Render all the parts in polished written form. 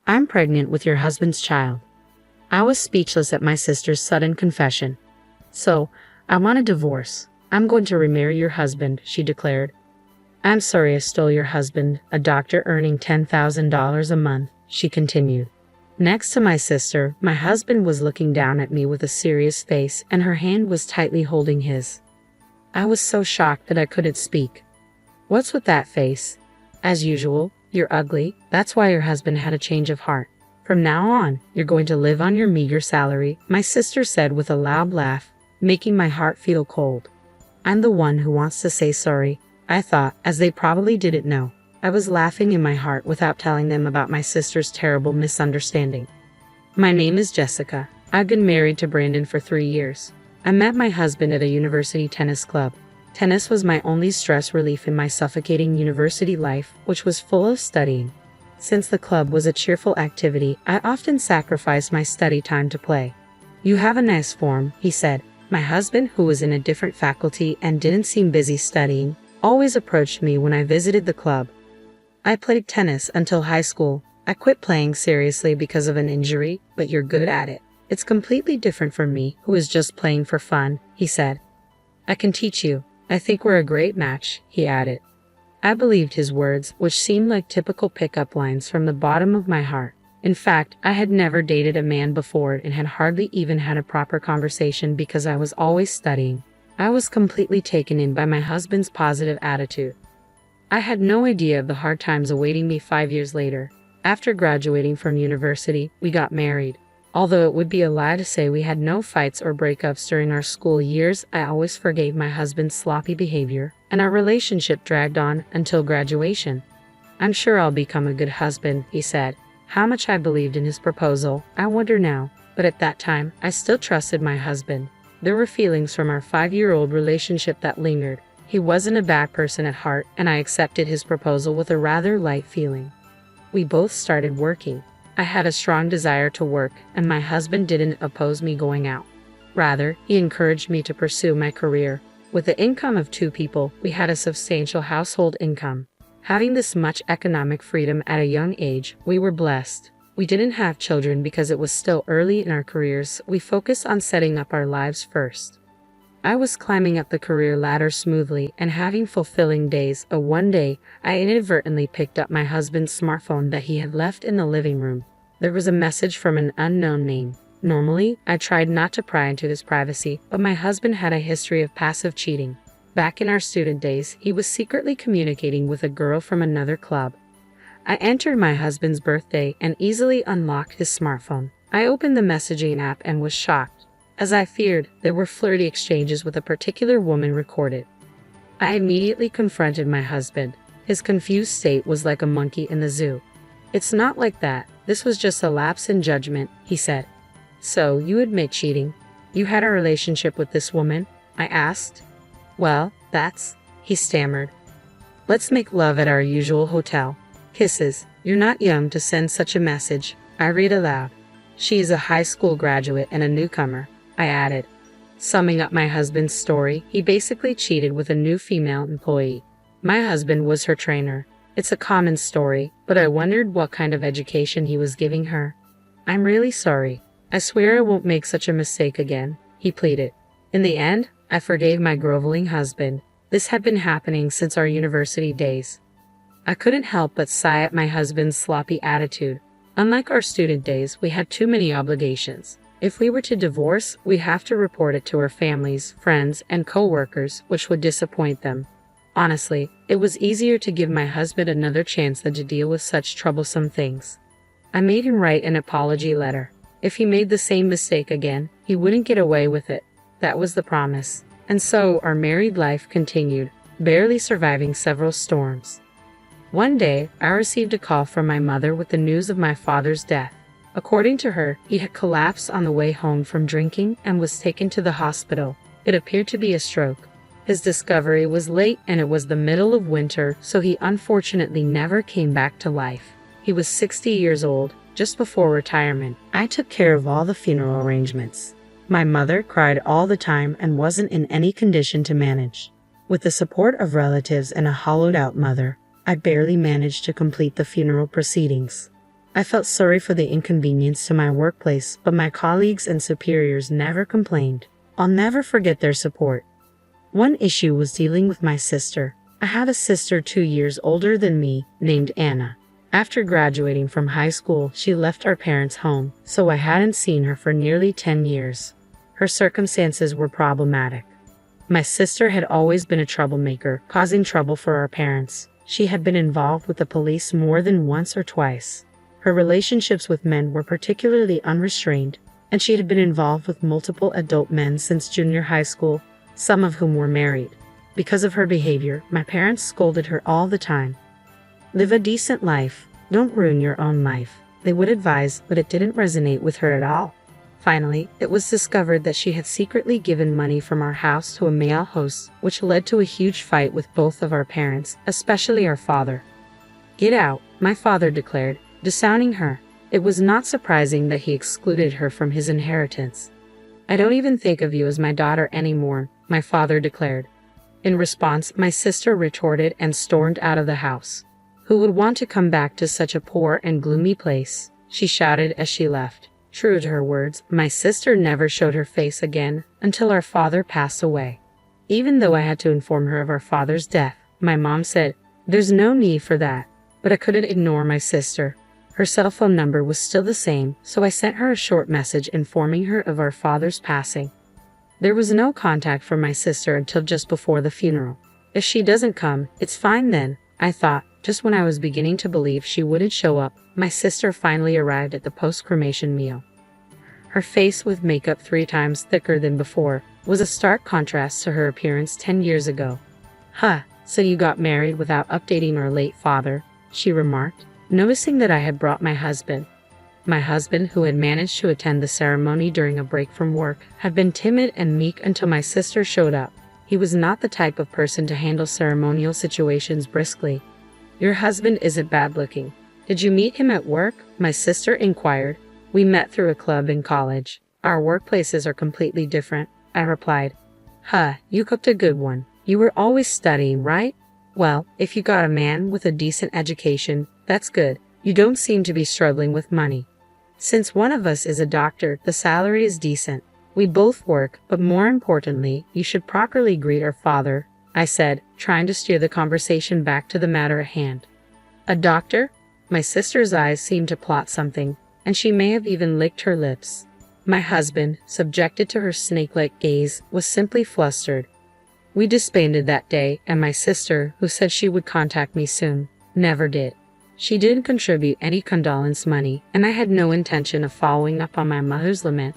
I'm pregnant with your husband's child. I was speechless at my sister's sudden confession. So, I want a divorce. I'm going to remarry your husband, she declared. I'm sorry I stole your husband, a doctor earning $10,000 a month, she continued. Next to my sister, my husband was looking down at me with a serious face, and her hand was tightly holding his. I was so shocked that I couldn't speak. What's with that face? As usual, you're ugly. That's why your husband had a change of heart. From now on, you're going to live on your meager salary, my sister said with a loud laugh, making my heart feel cold. I'm the one who wants to say sorry, I thought, as they probably didn't know. I was laughing in my heart without telling them about my sister's terrible misunderstanding. My name is Jessica. I've been married to Brandon for 3 years. I met my husband at a university tennis club. Tennis was my only stress relief in my suffocating university life, which was full of studying. Since the club was a cheerful activity, I often sacrificed my study time to play. You have a nice form, he said. My husband, who was in a different faculty and didn't seem busy studying, always approached me when I visited the club. I played tennis until high school. I quit playing seriously because of an injury, but you're good at it. It's completely different from me, who is just playing for fun, he said. I can teach you. I think we're a great match, he added. I believed his words, which seemed like typical pickup lines from the bottom of my heart. In fact, I had never dated a man before and had hardly even had a proper conversation because I was always studying. I was completely taken in by my husband's positive attitude. I had no idea of the hard times awaiting me 5 years later. After graduating from university, we got married. Although it would be a lie to say we had no fights or breakups during our school years, I always forgave my husband's sloppy behavior, and our relationship dragged on until graduation. I'm sure I'll become a good husband, he said. How much I believed in his proposal, I wonder now, but at that time, I still trusted my husband. There were feelings from our 5-year-old relationship that lingered. He wasn't a bad person at heart, and I accepted his proposal with a rather light feeling. We both started working. I had a strong desire to work, and my husband didn't oppose me going out. Rather, he encouraged me to pursue my career. With the income of 2 people, we had a substantial household income. Having this much economic freedom at a young age, we were blessed. We didn't have children because it was still early in our careers. We focused on setting up our lives first. I was climbing up the career ladder smoothly and having fulfilling days. One day, I inadvertently picked up my husband's smartphone that he had left in the living room. There was a message from an unknown name. Normally, I tried not to pry into his privacy, but my husband had a history of passive cheating. Back in our student days, he was secretly communicating with a girl from another club. I entered my husband's birthday and easily unlocked his smartphone. I opened the messaging app and was shocked. As I feared, there were flirty exchanges with a particular woman recorded. I immediately confronted my husband. His confused state was like a monkey in the zoo. It's not like that. This was just a lapse in judgment, he said. So, you admit cheating? You had a relationship with this woman? I asked. Well, he stammered. Let's make love at our usual hotel. Kisses. You're not young to send such a message. I read aloud. She is a high school graduate and a newcomer, I added. Summing up my husband's story, he basically cheated with a new female employee. My husband was her trainer. It's a common story, but I wondered what kind of education he was giving her. I'm really sorry. I swear I won't make such a mistake again, he pleaded. In the end, I forgave my groveling husband. This had been happening since our university days. I couldn't help but sigh at my husband's sloppy attitude. Unlike our student days, we had too many obligations. If we were to divorce, we'd have to report it to our families, friends, and co-workers, which would disappoint them. Honestly, it was easier to give my husband another chance than to deal with such troublesome things. I made him write an apology letter. If he made the same mistake again, he wouldn't get away with it. That was the promise. And so our married life continued, barely surviving several storms. One day, I received a call from my mother with the news of my father's death. According to her, he had collapsed on the way home from drinking and was taken to the hospital. It appeared to be a stroke. His discovery was late and it was the middle of winter, so he unfortunately never came back to life. He was 60 years old, just before retirement. I took care of all the funeral arrangements. My mother cried all the time and wasn't in any condition to manage. With the support of relatives and a hollowed-out mother, I barely managed to complete the funeral proceedings. I felt sorry for the inconvenience to my workplace, but my colleagues and superiors never complained. I'll never forget their support. One issue was dealing with my sister. I have a sister 2 years older than me, named Anna. After graduating from high school, she left our parents' home, so I hadn't seen her for nearly 10 years. Her circumstances were problematic. My sister had always been a troublemaker, causing trouble for our parents. She had been involved with the police more than once or twice. Her relationships with men were particularly unrestrained, and she had been involved with multiple adult men since junior high school, some of whom were married. Because of her behavior, my parents scolded her all the time. Live a decent life, don't ruin your own life, they would advise, but it didn't resonate with her at all. Finally, it was discovered that she had secretly given money from our house to a male host, which led to a huge fight with both of our parents, especially our father. "Get out," my father declared, disowning her. It was not surprising that he excluded her from his inheritance. "I don't even think of you as my daughter anymore," my father declared. In response, my sister retorted and stormed out of the house. "Who would want to come back to such a poor and gloomy place?" she shouted as she left. True to her words, my sister never showed her face again until our father passed away. Even though I had to inform her of our father's death, my mom said, "There's no need for that." But I couldn't ignore my sister. Her cell phone number was still the same, so I sent her a short message informing her of our father's passing. There was no contact from my sister until just before the funeral. If she doesn't come, it's fine then, I thought. Just when I was beginning to believe she wouldn't show up, my sister finally arrived at the post-cremation meal. Her face, with makeup 3 times thicker than before, was a stark contrast to her appearance 10 years ago. "Huh, so you got married without updating our late father," she remarked, noticing that I had brought my husband. My husband, who had managed to attend the ceremony during a break from work, had been timid and meek until my sister showed up. He was not the type of person to handle ceremonial situations briskly. "Your husband isn't bad looking. Did you meet him at work?" my sister inquired. "We met through a club in college. Our workplaces are completely different," I replied. "Huh, you cooked a good one. You were always studying, right? Well, if you got a man with a decent education, that's good. You don't seem to be struggling with money. Since one of us is a doctor, the salary is decent. We both work, but more importantly, you should properly greet our father," I said, trying to steer the conversation back to the matter at hand. "A doctor?" My sister's eyes seemed to plot something, and she may have even licked her lips. My husband, subjected to her snake-like gaze, was simply flustered. We disbanded that day, and my sister, who said she would contact me soon, never did. She didn't contribute any condolence money, and I had no intention of following up on my mother's lament.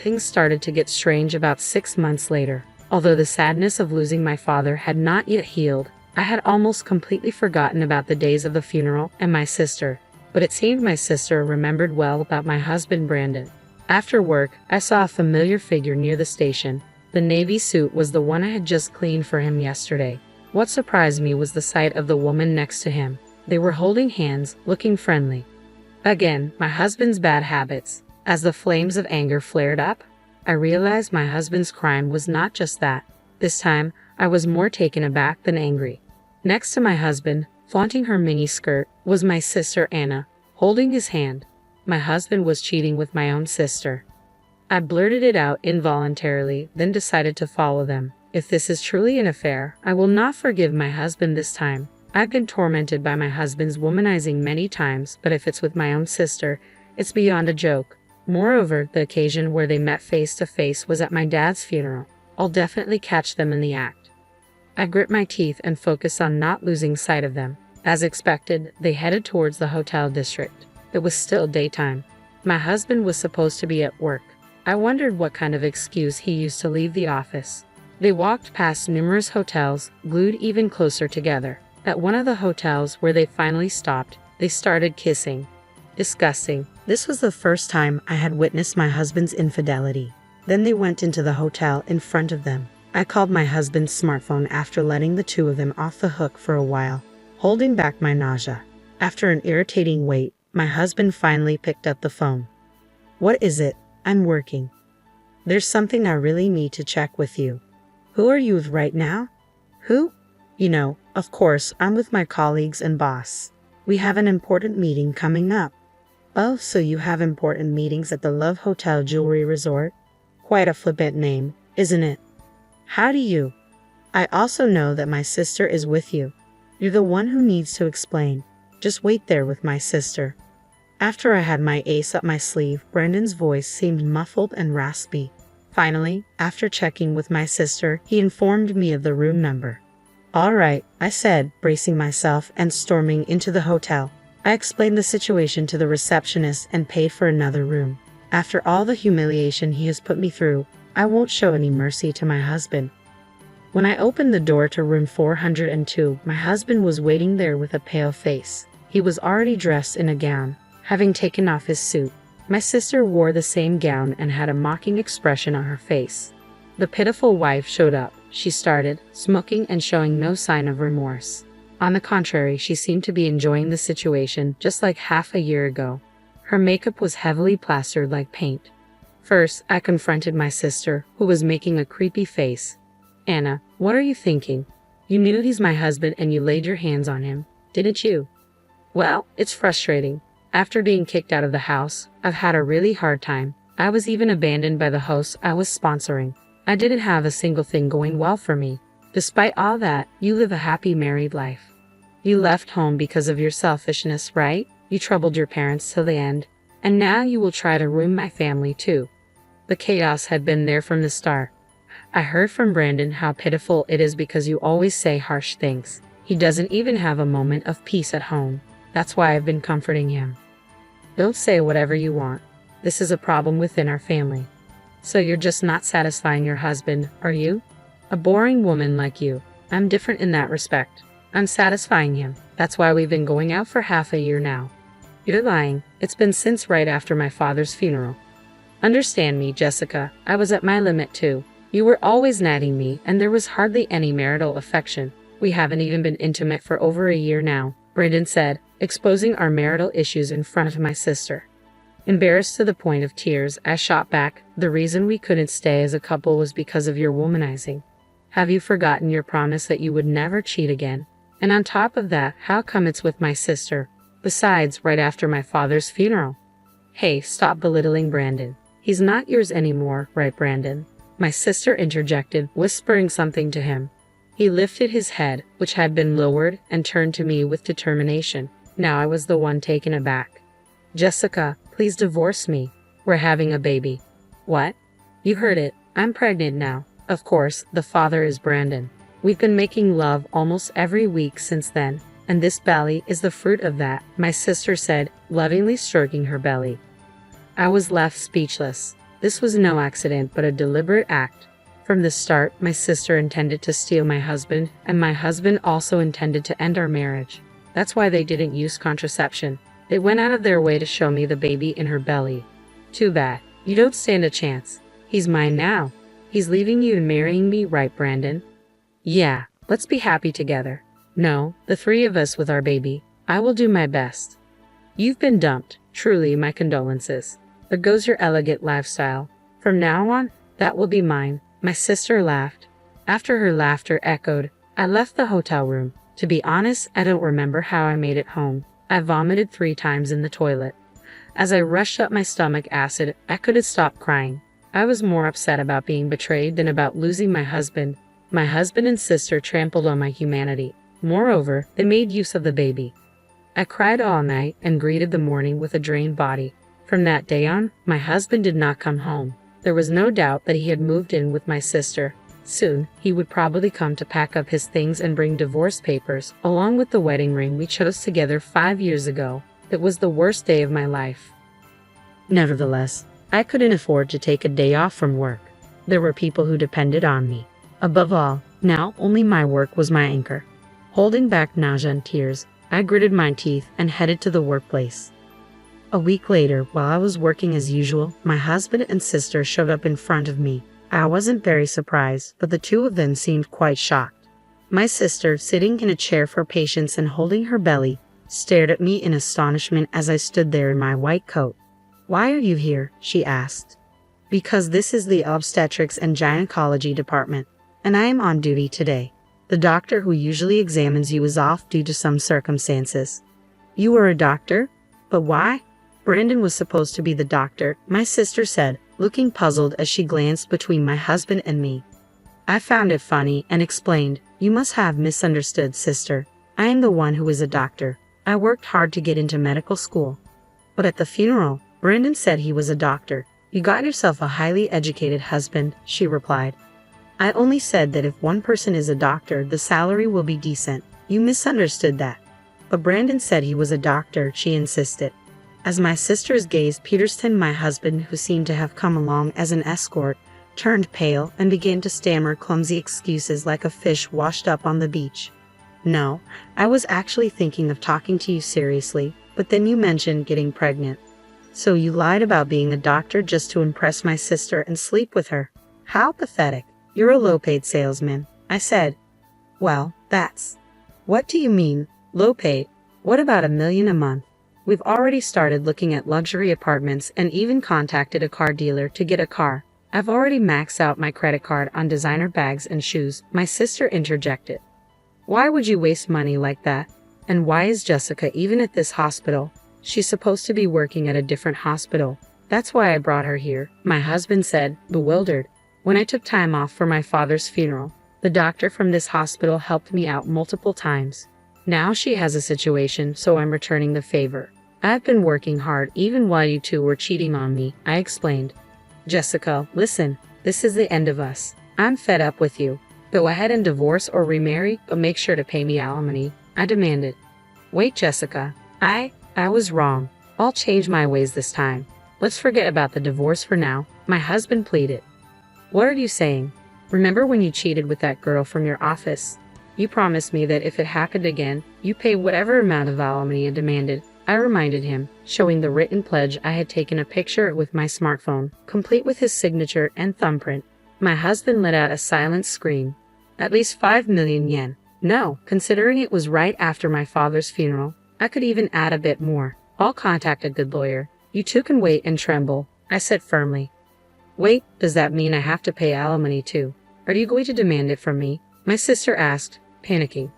Things started to get strange about 6 months later. Although the sadness of losing my father had not yet healed, I had almost completely forgotten about the days of the funeral and my sister. But it seemed my sister remembered well about my husband Brandon. After work, I saw a familiar figure near the station. The navy suit was the one I had just cleaned for him yesterday. What surprised me was the sight of the woman next to him. They were holding hands, looking friendly. Again, my husband's bad habits. As the flames of anger flared up, I realized my husband's crime was not just that. This time, I was more taken aback than angry. Next to my husband, flaunting her mini-skirt, was my sister Anna, holding his hand. My husband was cheating with my own sister. I blurted it out involuntarily, then decided to follow them. If this is truly an affair, I will not forgive my husband this time. I've been tormented by my husband's womanizing many times, but if it's with my own sister, it's beyond a joke. Moreover, the occasion where they met face to face was at my dad's funeral. I'll definitely catch them in the act. I grit my teeth and focused on not losing sight of them. As expected, they headed towards the hotel district. It was still daytime. My husband was supposed to be at work. I wondered what kind of excuse he used to leave the office. They walked past numerous hotels, glued even closer together. At one of the hotels where they finally stopped, they started kissing. Disgusting. This was the first time I had witnessed my husband's infidelity. Then they went into the hotel in front of them. I called my husband's smartphone after letting the two of them off the hook for a while, holding back my nausea. After an irritating wait, my husband finally picked up the phone. "What is it? I'm working. There's something I really need to check with you." "Who are you with right now?" "Who?" "You know, of course, I'm with my colleagues and boss. We have an important meeting coming up." Oh, so you have important meetings at the Love Hotel Jewelry Resort? Quite a flippant name, isn't it? How do you? I also know that my sister is with you. You're the one who needs to explain. Just wait there with my sister. After I had my ace up my sleeve, Brandon's voice seemed muffled and raspy. Finally, after checking with my sister, he informed me of the room number. All right, I said, bracing myself and storming into the hotel. I explained the situation to the receptionist and paid for another room. After all the humiliation he has put me through, I won't show any mercy to my husband. When I opened the door to room 402, my husband was waiting there with a pale face. He was already dressed in a gown, having taken off his suit. My sister wore the same gown and had a mocking expression on her face. The pitiful wife showed up. She started, smoking and showing no sign of remorse. On the contrary, she seemed to be enjoying the situation just like half a year ago. Her makeup was heavily plastered like paint. First, I confronted my sister, who was making a creepy face. Anna, what are you thinking? You knew he's my husband and you laid your hands on him, didn't you? Well, it's frustrating. After being kicked out of the house, I've had a really hard time. I was even abandoned by the hosts I was sponsoring. I didn't have a single thing going well for me. Despite all that, you live a happy married life. You left home because of your selfishness, right? You troubled your parents till the end. And now you will try to ruin my family too. The chaos had been there from the start. I heard from Brandon how pitiful it is because you always say harsh things. He doesn't even have a moment of peace at home. That's why I've been comforting him. Don't say whatever you want. This is a problem within our family. So you're just not satisfying your husband, are you? A boring woman like you. I'm different in that respect. I'm satisfying him. That's why we've been going out for half a year now. You're lying. It's been since right after my father's funeral. Understand me, Jessica. I was at my limit too. You were always nagging me, and there was hardly any marital affection. We haven't even been intimate for over a year now, Brandon said, exposing our marital issues in front of my sister. Embarrassed to the point of tears, I shot back, the reason we couldn't stay as a couple was because of your womanizing. Have you forgotten your promise that you would never cheat again? And on top of that, how come it's with my sister? Besides, right after my father's funeral. Hey, stop belittling Brandon. He's not yours anymore, right, Brandon? My sister interjected, whispering something to him. He lifted his head, which had been lowered, and turned to me with determination. Now I was the one taken aback. Jessica, please divorce me. We're having a baby. What? You heard it. I'm pregnant now. Of course, the father is Brandon. We've been making love almost every week since then, and this belly is the fruit of that, my sister said, lovingly stroking her belly. I was left speechless. This was no accident, but a deliberate act. From the start, my sister intended to steal my husband, and my husband also intended to end our marriage. That's why they didn't use contraception. They went out of their way to show me the baby in her belly. Too bad. You don't stand a chance. He's mine now. He's leaving you and marrying me, right, Brandon? Yeah, let's be happy together. No, the three of us with our baby. I will do my best. You've been dumped. Truly, my condolences. There goes your elegant lifestyle. From now on, that will be mine. My sister laughed. After her laughter echoed, I left the hotel room. To be honest, I don't remember how I made it home. I vomited 3 times in the toilet. As I rushed up my stomach acid, I couldn't stop crying. I was more upset about being betrayed than about losing my husband. My husband and sister trampled on my humanity. Moreover, they made use of the baby. I cried all night and greeted the morning with a drained body. From that day on, my husband did not come home. There was no doubt that he had moved in with my sister. Soon, he would probably come to pack up his things and bring divorce papers, along with the wedding ring we chose together 5 years ago. It was the worst day of my life. Nevertheless, I couldn't afford to take a day off from work. There were people who depended on me. Above all, now only my work was my anchor. Holding back nausea and tears, I gritted my teeth and headed to the workplace. A week later, while I was working as usual, my husband and sister showed up in front of me. I wasn't very surprised, but the two of them seemed quite shocked. My sister, sitting in a chair for patients and holding her belly, stared at me in astonishment as I stood there in my white coat. "Why are you here?" she asked. "Because this is the obstetrics and gynecology department, and I am on duty today. The doctor who usually examines you is off due to some circumstances." "You are a doctor? But why?" Brandon was supposed to be the doctor, my sister said, looking puzzled as she glanced between my husband and me. I found it funny and explained, "You must have misunderstood, sister. I am the one who is a doctor. I worked hard to get into medical school." But at the funeral, Brandon said he was a doctor. "You got yourself a highly educated husband," she replied. "I only said that if one person is a doctor, the salary will be decent. You misunderstood that." But Brandon said he was a doctor, she insisted. As my sister's gaze pierced my husband, who seemed to have come along as an escort, turned pale and began to stammer clumsy excuses like a fish washed up on the beach. "No, I was actually thinking of talking to you seriously, but then you mentioned getting pregnant. So you lied about being a doctor just to impress my sister and sleep with her. How pathetic. You're a low-paid salesman," I said. "Well, that's..." "What do you mean, low-paid? What about $1 million a month? We've already started looking at luxury apartments and even contacted a car dealer to get a car. I've already maxed out my credit card on designer bags and shoes," my sister interjected. "Why would you waste money like that? And why is Jessica even at this hospital? She's supposed to be working at a different hospital." "That's why I brought her here," my husband said, bewildered. "When I took time off for my father's funeral, the doctor from this hospital helped me out multiple times. Now she has a situation, so I'm returning the favor. I've been working hard even while you two were cheating on me," I explained. "Jessica, listen, this is the end of us. I'm fed up with you. Go ahead and divorce or remarry, but make sure to pay me alimony," I demanded. "Wait, Jessica. I was wrong. I'll change my ways this time. Let's forget about the divorce for now," my husband pleaded. "What are you saying? Remember when you cheated with that girl from your office? You promised me that if it happened again, you pay whatever amount of alimony I demanded," I reminded him, showing the written pledge I had taken a picture with my smartphone, complete with his signature and thumbprint. My husband let out a silent scream. "At least 5 million yen. No, considering it was right after my father's funeral, I could even add a bit more. I'll contact a good lawyer. You two can wait and tremble," I said firmly. "Wait, does that mean I have to pay alimony too? Are you going to demand it from me?" my sister asked, panicking.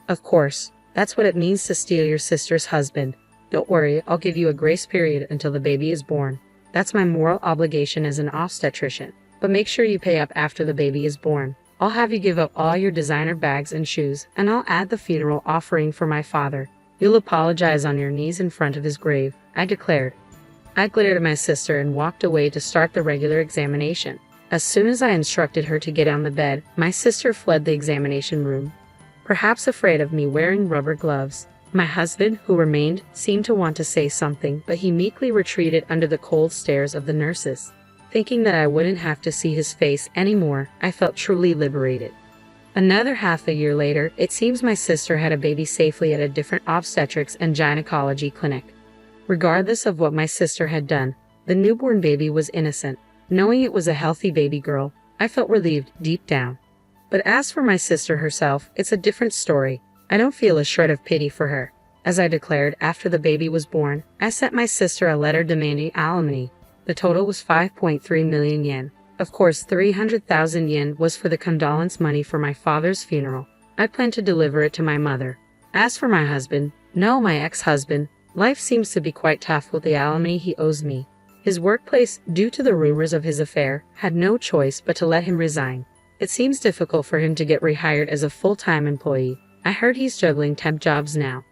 "Of course, that's what it means to steal your sister's husband. Don't worry, I'll give you a grace period until the baby is born. That's my moral obligation as an obstetrician. But make sure you pay up after the baby is born. I'll have you give up all your designer bags and shoes, and I'll add the funeral offering for my father. You'll apologize on your knees in front of his grave," I declared. I glared at my sister and walked away to start the regular examination. As soon as I instructed her to get on the bed, my sister fled the examination room. Perhaps afraid of me wearing rubber gloves, my husband, who remained, seemed to want to say something, but he meekly retreated under the cold stares of the nurses. Thinking that I wouldn't have to see his face anymore, I felt truly liberated. Another half a year later, it seems my sister had a baby safely at a different obstetrics and gynecology clinic. Regardless of what my sister had done, the newborn baby was innocent. Knowing it was a healthy baby girl, I felt relieved deep down. But as for my sister herself, it's a different story. I don't feel a shred of pity for her. As I declared after the baby was born, I sent my sister a letter demanding alimony. The total was 5.3 million yen. Of course, 300,000 yen was for the condolence money for my father's funeral. I planned to deliver it to my mother. As for my husband, no, my ex-husband, life seems to be quite tough with the alimony he owes me. His workplace, due to the rumors of his affair, had no choice but to let him resign. It seems difficult for him to get rehired as a full-time employee. I heard he's juggling temp jobs now.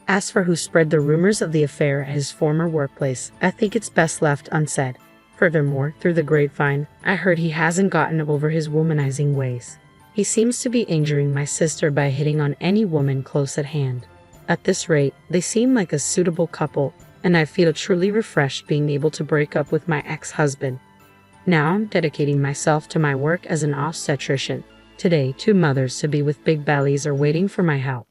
As for who spread the rumors of the affair at his former workplace, I think it's best left unsaid. Furthermore, through the grapevine, I heard he hasn't gotten over his womanizing ways. He seems to be injuring my sister by hitting on any woman close at hand. At this rate, they seem like a suitable couple, and I feel truly refreshed being able to break up with my ex-husband. Now I'm dedicating myself to my work as an obstetrician. Today, 2 mothers to be with big bellies are waiting for my help.